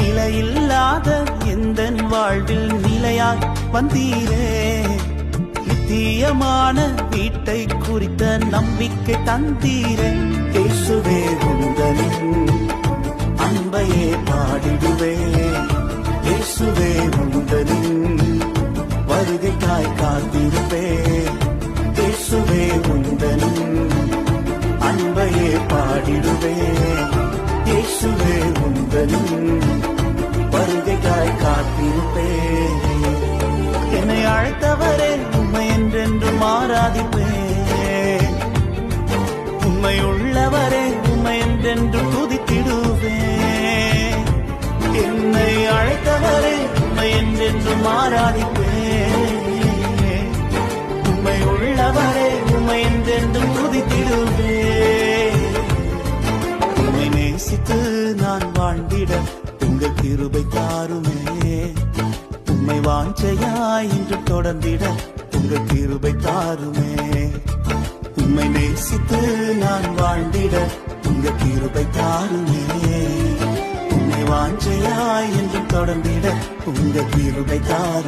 நிலையில்லாத எந்த வாழ்வில் நிலையாய் வந்தீரே. நித்தியமான வீட்டை குறித்த நம்பிக்கை தந்தீரே. இயேசுவே உந்தனின் அன்பையே பாடிடுவே. இயேசுவே உந்தனின் வருகைக்காய் காத்திருப்பே. இயேசுவே உந்தனின் அன்பையே பாடிடுவே. இயேசுவே உந்தனின் வருகைக்காய் காத்திருப்பே. என்னை அழைத்தவரே உம்மை என்றென்றும் ஆராதிப்பே. உம்மை உள்ளவரே உம்மை என்றென்றும் துதித்திடுவே. என்னை அழைத்தவரே உம்மை என்றென்றும் ஆராதிப்பே. உம்மை உள்ளவரே உம்மை என்றென்றும் துதித்திடுவே. உம்மை நேசித்து நான் வாழ்ந்திட உங்கள் கிருபை தாருமே. உம்மை வாஞ்சையாய் இன்று தொடர்ந்திட உங்கள் கிருபை தாருமே. உம்மை நேசித்து நான் வாழ்ந்திட உங்கள் கிருபை தாருமே. உம்மை வாஞ்சையாய் இன்று தொடர்ந்திட உங்கள் கிருபை தாருமே.